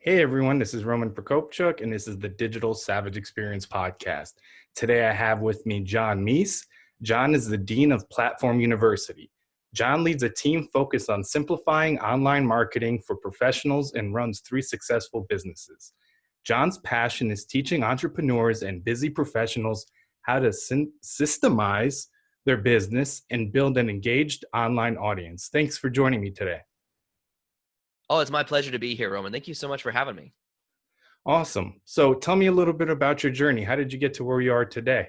Hey everyone, this is Roman Prokopchuk, and this is the Digital Savage Experience podcast. Today I have with me John Meese. John is the Dean of Platform University. John leads a team focused on simplifying online marketing for professionals and runs 3 successful businesses. John's passion is teaching entrepreneurs and busy professionals how to systemize their business and build an engaged online audience. Thanks for joining me today. Oh, it's my pleasure to be here, Roman. Thank you so much for having me. Awesome. So tell me a little bit about your journey. How did you get to where you are today?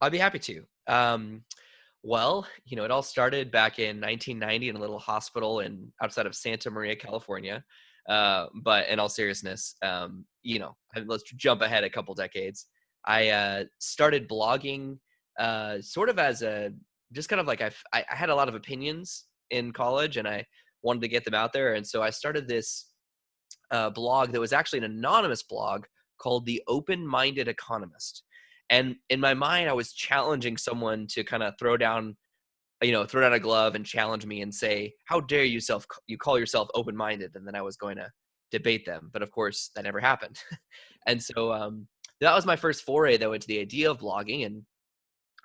I'd be happy to. It all started back in 1990 in a little hospital outside of Santa Maria, California. But in all seriousness, let's jump ahead a couple decades. I started blogging sort of as a just kind of like I had a lot of opinions in college and I wanted to get them out there. And so I started this blog that was actually an anonymous blog called The Open-Minded Economist. And in my mind, I was challenging someone to kind of throw down a glove and challenge me and say, how dare you call yourself open-minded? And then I was going to debate them. But of course, that never happened. And so that was my first foray, though, into the idea of blogging. And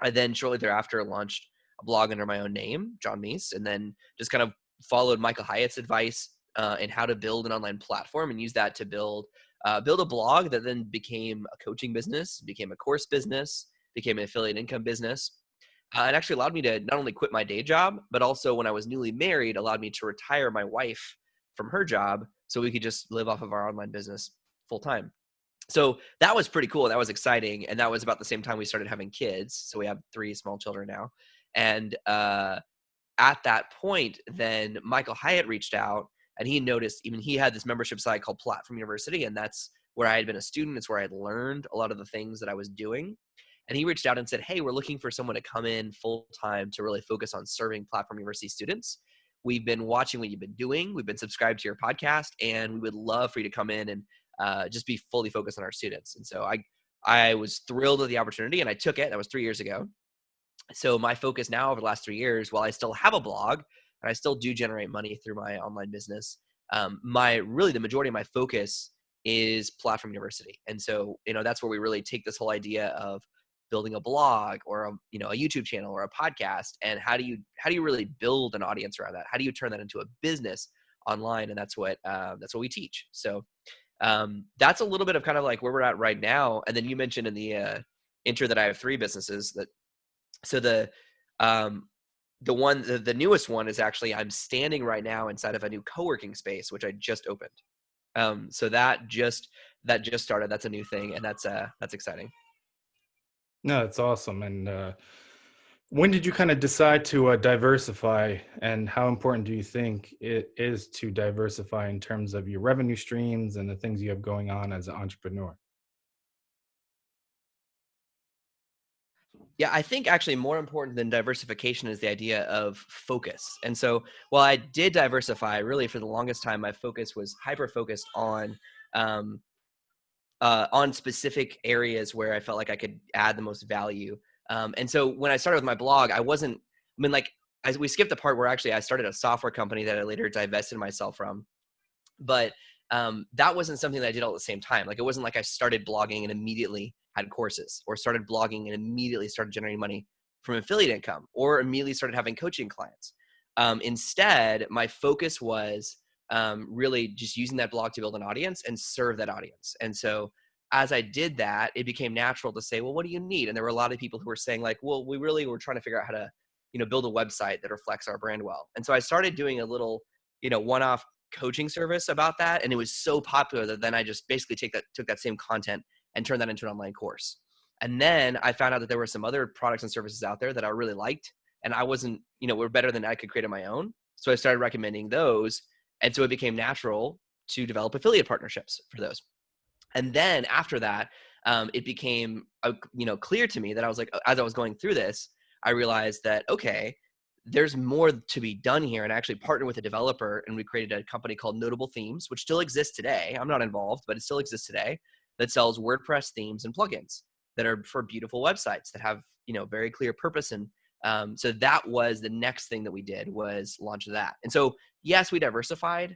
I then shortly thereafter launched a blog under my own name, John Meese, and then just kind of followed Michael Hyatt's advice in how to build an online platform and use that to build a blog that then became a coaching business, became a course business, became an affiliate income business. It actually allowed me to not only quit my day job, but also when I was newly married, allowed me to retire my wife from her job so we could just live off of our online business full time. So that was pretty cool. That was exciting. And that was about the same time we started having kids. So we have 3 small children now. And at that point, then Michael Hyatt reached out and he noticed, even he had this membership site called Platform University. And that's where I had been a student. It's where I had learned a lot of the things that I was doing. And he reached out and said, hey, we're looking for someone to come in full time to really focus on serving Platform University students. We've been watching what you've been doing. We've been subscribed to your podcast, and we would love for you to come in and just be fully focused on our students. And so I was thrilled with the opportunity and I took it. That was 3 years ago. So my focus now over the last 3 years, while I still have a blog and I still do generate money through my online business, the majority of my focus is Platform University. And so, that's where we really take this whole idea of building a blog or a YouTube channel or a podcast. And how do you really build an audience around that? How do you turn that into a business online? And that's what we teach. So that's a little bit of kind of like where we're at right now. And then you mentioned in the intro that I have 3 businesses. So the newest one is actually, I'm standing right now inside of a new coworking space, which I just opened. So that just started. That's a new thing. And that's exciting. No, it's awesome. And when did you kind of decide to diversify, and how important do you think it is to diversify in terms of your revenue streams and the things you have going on as an entrepreneur? Yeah, I think actually more important than diversification is the idea of focus. And so while I did diversify, really for the longest time, my focus was hyper focused um, on specific areas where I felt like I could add the most value. And so when I started with my blog, as we skipped the part where actually I started a software company that I later divested myself from. But that wasn't something that I did all at the same time. Like, it wasn't like I started blogging and immediately had courses, or started blogging and immediately started generating money from affiliate income, or immediately started having coaching clients. Instead, my focus was really just using that blog to build an audience and serve that audience. And so as I did that, it became natural to say, well, what do you need? And there were a lot of people who were saying like, well, we really were trying to figure out how to, build a website that reflects our brand well. And so I started doing a little, one-off coaching service about that. And it was so popular that then I just basically took that same content and turned that into an online course. And then I found out that there were some other products and services out there that I really liked, and I wasn't, were better than I could create on my own. So I started recommending those. And so it became natural to develop affiliate partnerships for those. And then after that, it became, clear to me that I was like, as I was going through this, I realized that, okay, there's more to be done here. And I actually partnered with a developer, and we created a company called Notable Themes, which still exists today. I'm not involved, but it still exists today, that sells WordPress themes and plugins that are for beautiful websites that have, very clear purpose. And so that was the next thing that we did, was launch that. And so, yes, we diversified,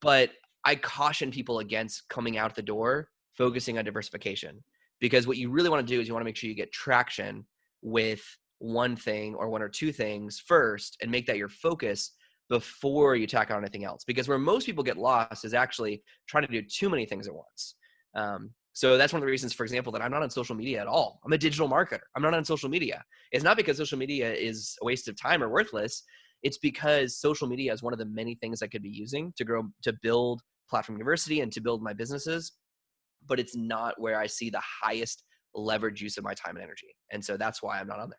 but I caution people against coming out the door focusing on diversification, because what you really want to do is you want to make sure you get traction with one thing or one or two things first and make that your focus before you tack on anything else. Because where most people get lost is actually trying to do too many things at once. So that's one of the reasons, for example, that I'm not on social media at all. I'm a digital marketer. I'm not on social media. It's not because social media is a waste of time or worthless. It's because social media is one of the many things I could be using to grow, to build Platform University and to build my businesses. But it's not where I see the highest leverage use of my time and energy. And so that's why I'm not on there.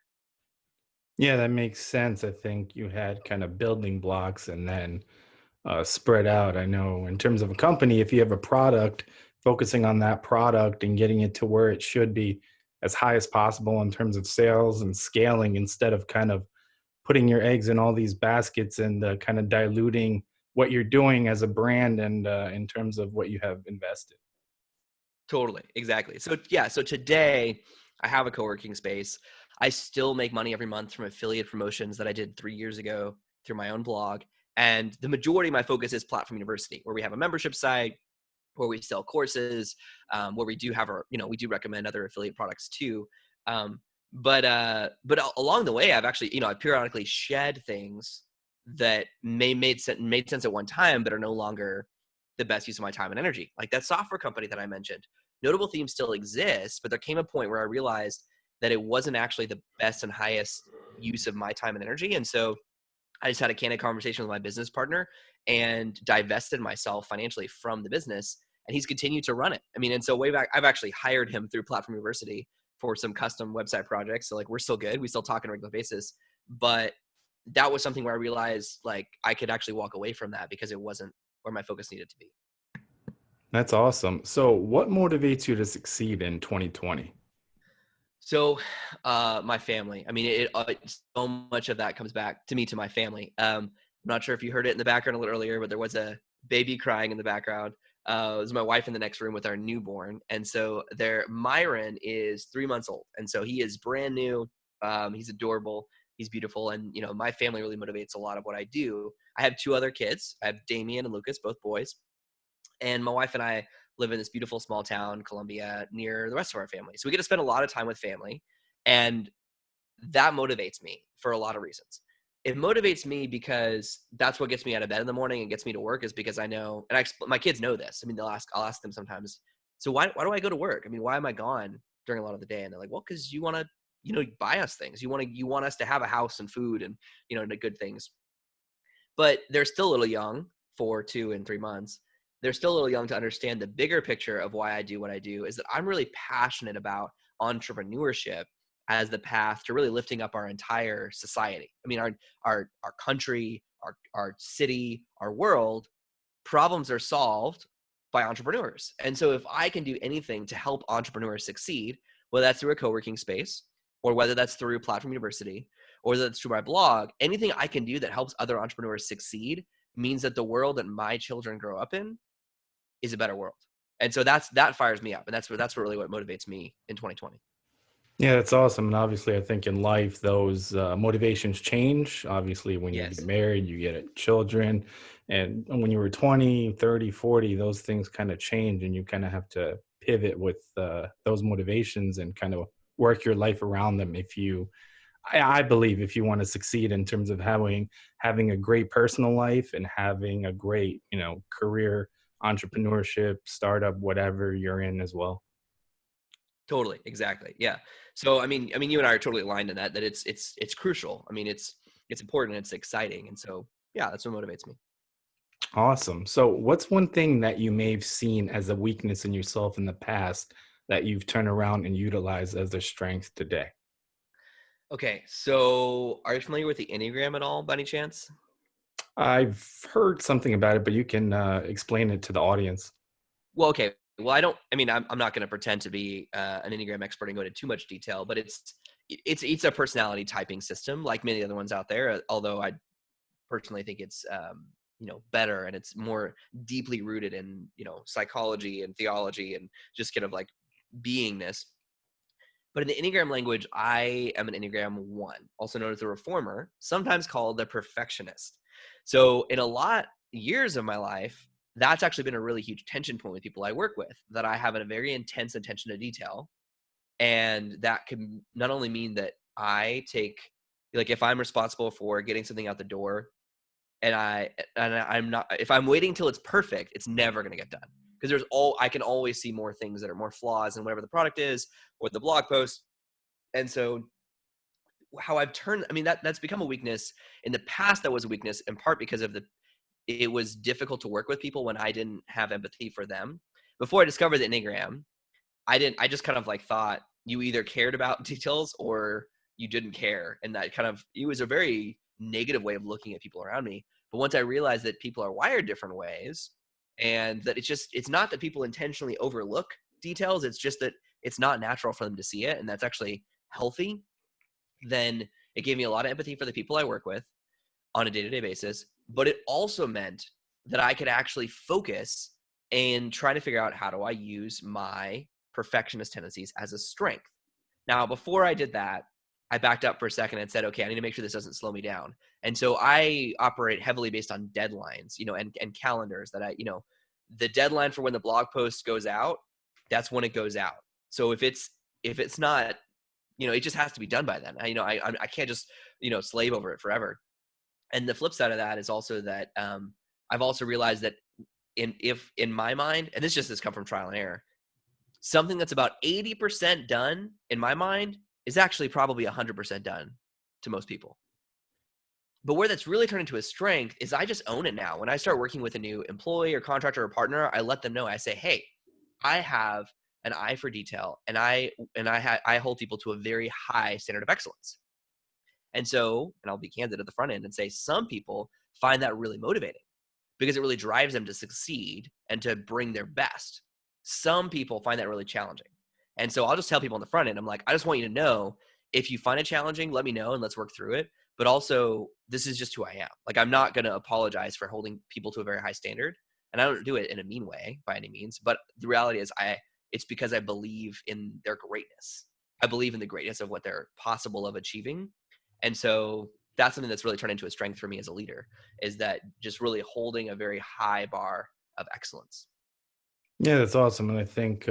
Yeah, that makes sense. I think you had kind of building blocks and then spread out. I know in terms of a company, if you have a product, focusing on that product and getting it to where it should be as high as possible in terms of sales and scaling, instead of kind of putting your eggs in all these baskets and kind of diluting what you're doing as a brand and in terms of what you have invested. Totally. Exactly. So yeah, so today I have a co-working space. I still make money every month from affiliate promotions that I did 3 years ago through my own blog. And the majority of my focus is Platform University, where we have a membership site, where we sell courses, where we do have our, we do recommend other affiliate products too. Um, but along the way, I've actually, I periodically shed things that made sense at one time, but are no longer the best use of my time and energy. Like that software company that I mentioned, Notable Theme still exists, but there came a point where I realized that it wasn't actually the best and highest use of my time and energy. And so I just had a candid conversation with my business partner and divested myself financially from the business. And he's continued to run it. I mean, and so way back, I've actually hired him through Platform University for some custom website projects. So like, we're still good. We still talk on a regular basis, but that was something where I realized like I could actually walk away from that because it wasn't where my focus needed to be. That's awesome. So, what motivates you to succeed in 2020? So, my family. I mean, so much of that comes back to me, to my family. I'm not sure if you heard it in the background a little earlier, but there was a baby crying in the background. It was my wife in the next room with our newborn, and so Myron is 3 months old, and so he is brand new. He's adorable. He's beautiful, and my family really motivates a lot of what I do. I have two other kids. I have Damien and Lucas, both boys, and my wife and I live in this beautiful small town, Columbia, near the rest of our family. So we get to spend a lot of time with family. And that motivates me for a lot of reasons. It motivates me because that's what gets me out of bed in the morning and gets me to work, is because I know, and my kids know this. I mean, I'll ask them sometimes, so why do I go to work? I mean, why am I gone during a lot of the day? And they're like, well, because you want to, buy us things. You want us to have a house and food and, the good things. But they're still a little young, 4, 2, and 3 months. They're still a little young to understand the bigger picture of why I do what I do, is that I'm really passionate about entrepreneurship as the path to really lifting up our entire society. I mean, our country, our city, our world, problems are solved by entrepreneurs. And so if I can do anything to help entrepreneurs succeed, whether that's through a co-working space, or whether that's through Platform University, or whether that's through my blog, anything I can do that helps other entrepreneurs succeed means that the world that my children grow up in is a better world. And so that fires me up. And that's really what motivates me in 2020. Yeah, that's awesome. And obviously, I think in life, those motivations change. Obviously, when you get Yes, married, you get children. And when you were 20, 30, 40, those things kind of change and you kind of have to pivot with those motivations and kind of work your life around them. I believe if you want to succeed in terms of having a great personal life and having a great, career, entrepreneurship, startup, whatever you're in as well. totally. Exactly. Yeah. So, you and I are totally aligned in that it's crucial. I mean, it's important, it's exciting. And so, yeah, that's what motivates me. Awesome. So, what's one thing that you may have seen as a weakness in yourself in the past that you've turned around and utilized as a strength today? Okay. So are you familiar with the Enneagram at all by any chance? I've heard something about it, but you can explain it to the audience. Well, okay. Well, I'm not going to pretend to be an Enneagram expert and go into too much detail, but it's a personality typing system like many other ones out there. Although I personally think it's better, and it's more deeply rooted in psychology and theology and just kind of like beingness. But in the Enneagram language, I am an Enneagram 1, also known as the reformer, sometimes called the perfectionist. So in a lot years of my life, that's actually been a really huge tension point with people I work with, that I have a very intense attention to detail. And that can not only mean that I take, like, if I'm responsible for getting something out the door, and I'm not, if I'm waiting till it's perfect, it's never going to get done, because I can always see more things that are more flaws in whatever the product is or the blog post. And so how I've turned, I mean, that's become a weakness. In the past, that was a weakness in part because of it was difficult to work with people when I didn't have empathy for them. Before I discovered the Enneagram, I just kind of like thought you either cared about details or you didn't care. And that kind of, it was a very negative way of looking at people around me. But once I realized that people are wired different ways, and that it's not that people intentionally overlook details, it's just that it's not natural for them to see it. And that's actually healthy. Then it gave me a lot of empathy for the people I work with on a day-to-day basis. But it also meant that I could actually focus and try to figure out, how do I use my perfectionist tendencies as a strength? Now, before I did that, I backed up for a second and said, okay, I need to make sure this doesn't slow me down. And so I operate heavily based on deadlines, and calendars that the deadline for when the blog post goes out, that's when it goes out. So if it's not, it just has to be done by then. I can't just, slave over it forever. And the flip side of that is also that I've also realized that in my mind, and this come from trial and error, something that's about 80% done in my mind is actually probably 100% done to most people. But where that's really turned into a strength is I just own it now. When I start working with a new employee or contractor or partner, I let them know. I say, hey, I have an eye for detail, and I hold people to a very high standard of excellence. And so, and I'll be candid at the front end and say, some people find that really motivating because it really drives them to succeed and to bring their best. Some people find that really challenging. And so I'll just tell people on the front end, I'm like, I just want you to know, if you find it challenging, let me know and let's work through it. But also, this is just who I am. Like, I'm not going to apologize for holding people to a very high standard. And I don't do it in a mean way by any means. But the reality is it's because I believe in their greatness. I believe in the greatness of what they're possible of achieving. And so that's something that's really turned into a strength for me as a leader, is that just really holding a very high bar of excellence. Yeah, that's awesome. And I think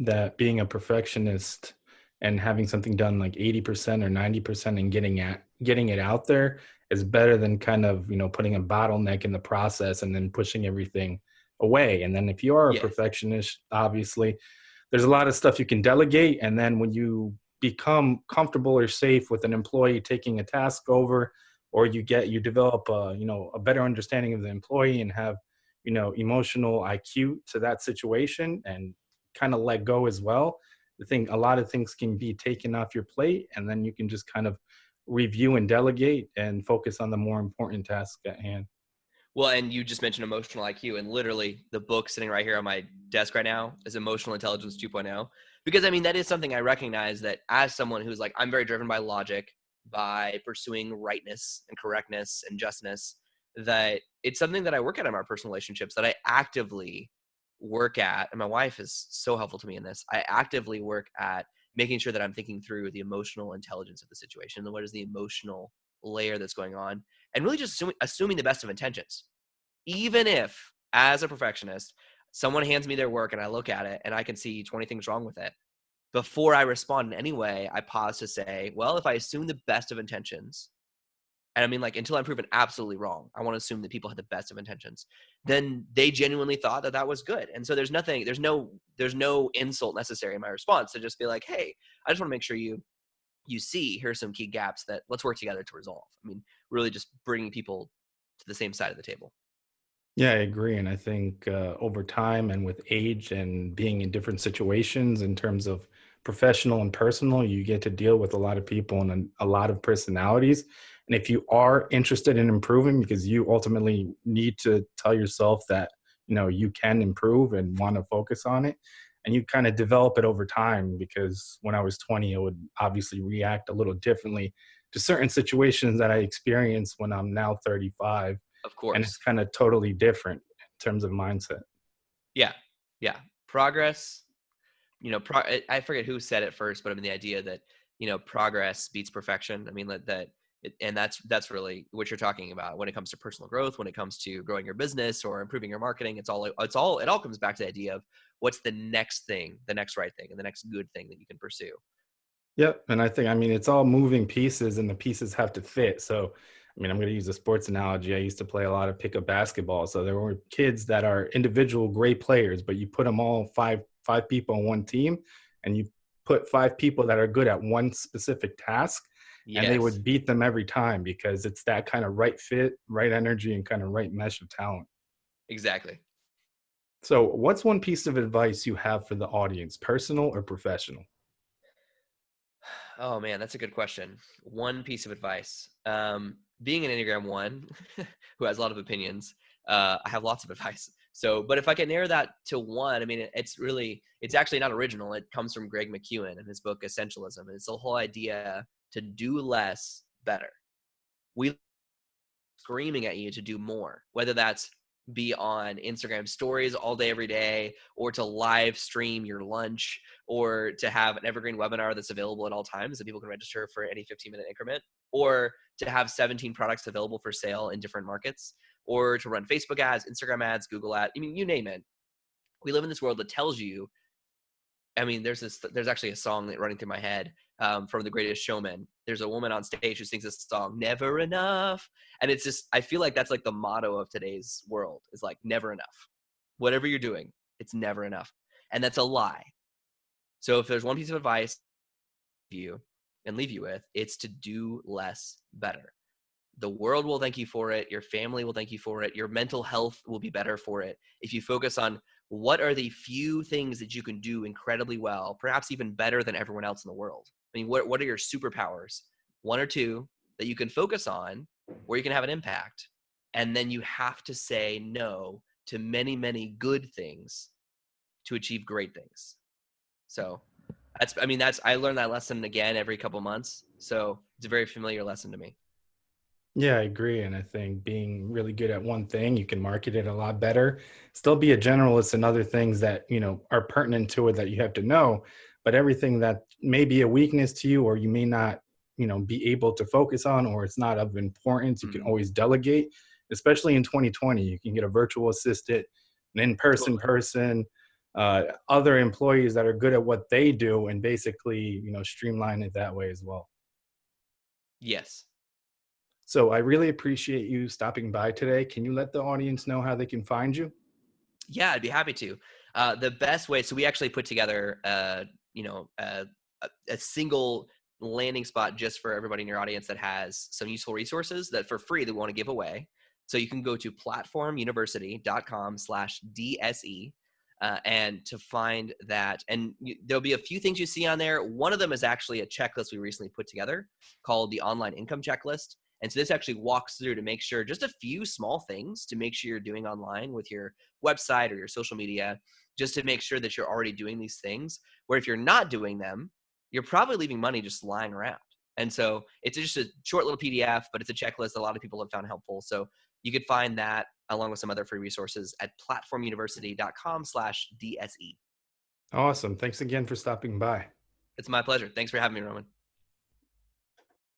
that being a perfectionist and having something done like 80% or 90% and getting it out there is better than kind of, putting a bottleneck in the process and then pushing everything away. And then if you are a Yes. perfectionist, obviously there's a lot of stuff you can delegate. And then when you become comfortable or safe with an employee taking a task over, or you develop a better understanding of the employee and have, emotional IQ to that situation, and kind of let go as well. I think a lot of things can be taken off your plate, and then you can just kind of review and delegate and focus on the more important task at hand. Well, and you just mentioned emotional IQ, and literally the book sitting right here on my desk right now is Emotional Intelligence 2.0. Because I mean, that is something I recognize, that as someone who's like, I'm very driven by logic, by pursuing rightness and correctness and justness, that it's something that I work at in our personal relationships, that I actively work at. And my wife is so helpful to me in this. I actively work at making sure that I'm thinking through the emotional intelligence of the situation, and what is the emotional layer that's going on, and really just assuming the best of intentions. Even if, as a perfectionist, someone hands me their work and I look at it and I can see 20 things wrong with it, before I respond in any way, I pause to say, well, if I assume the best of intentions, and I mean, like, until I'm proven absolutely wrong, I want to assume that people had the best of intentions, then they genuinely thought that that was good. And so there's no insult necessary in my response, to just be like, hey, I just want to make sure you see, here's some key gaps that let's work together to resolve. I mean, really just bringing people to the same side of the table. Yeah, I agree. And I think over time and with age and being in different situations in terms of professional and personal, you get to deal with a lot of people and a lot of personalities. And if you are interested in improving, because you ultimately need to tell yourself that, you can improve and want to focus on it. And you kind of develop it over time, because when I was 20, I would obviously react a little differently to certain situations that I experienced when I'm now 35, Of and it's course. kind of totally different in terms of mindset. Yeah. Yeah. Progress, I forget who said it first, but I mean, the idea that, progress beats perfection. I mean, that And that's really what you're talking about when it comes to personal growth, when it comes to growing your business or improving your marketing. It all comes back to the idea of what's the next thing, the next right thing, and the next good thing that you can pursue. Yep. And I mean, it's all moving pieces and the pieces have to fit. So, I mean, I'm going to use a sports analogy. I used to play a lot of pickup basketball. So there were kids that are individual great players, but you put them all five people on one team and you put five people that are good at one specific task and they Yes, would beat them every time because it's that kind of right fit, right energy, and kind of right mesh of talent. exactly. So, what's one piece of advice you have for the audience, personal or professional? Oh man, that's a good question. One piece of advice. Being an Enneagram one, who has a lot of opinions, I have lots of advice. So, but if I can narrow that to one, I mean, it's actually not original. It comes from Greg McEwen in his book Essentialism. And it's the whole idea to do less better. We screaming at you to do more, whether that's be on Instagram stories all day, every day, or to live stream your lunch, or to have an evergreen webinar that's available at all times that people can register for any 15-minute increment, or to have 17 products available for sale in different markets, or to run Facebook ads, Instagram ads, Google ads. I mean, you name it. We live in this world that tells you. I mean, there's actually a song that running through my head from The Greatest Showman. There's a woman on stage who sings this song, "Never Enough," and it's just I feel like that's like the motto of today's world is like never enough. Whatever you're doing, it's never enough, and that's a lie. So if there's one piece of advice you and leave you with, it's to do less better. The world will thank you for it. Your family will thank you for it. Your mental health will be better for it. If you focus on what are the few things that you can do incredibly well, perhaps even better than everyone else in the world. I mean, what are your superpowers? One or two that you can focus on where you can have an impact. And then you have to say no to many, many good things to achieve great things. So I learned that lesson again every couple months. So it's a very familiar lesson to me. Yeah, I agree. And I think being really good at one thing, you can market it a lot better. Still be a generalist in other things that, are pertinent to it that you have to know. But everything that may be a weakness to you or you may not, be able to focus on or it's not of importance, you can Mhm. always delegate, especially in 2020. You can get a virtual assistant, an in-person Totally. person, other employees that are good at what they do and basically, streamline it that way as well. Yes. So I really appreciate you stopping by today. Can you let the audience know how they can find you? Yeah, I'd be happy to. The best way, so we actually put together, a single landing spot just for everybody in your audience that has some useful resources that for free they want to give away. So you can go to platformuniversity.com/DSE and to find that. And there'll be a few things you see on there. One of them is actually a checklist we recently put together called the Online Income Checklist. And so this actually walks through to make sure just a few small things to make sure you're doing online with your website or your social media, just to make sure that you're already doing these things. Where if you're not doing them, you're probably leaving money just lying around. And so it's just a short little PDF, but it's a checklist a lot of people have found helpful. So you could find that along with some other free resources at platformuniversity.com/DSE. Awesome. Thanks again for stopping by. It's my pleasure. Thanks for having me, Roman.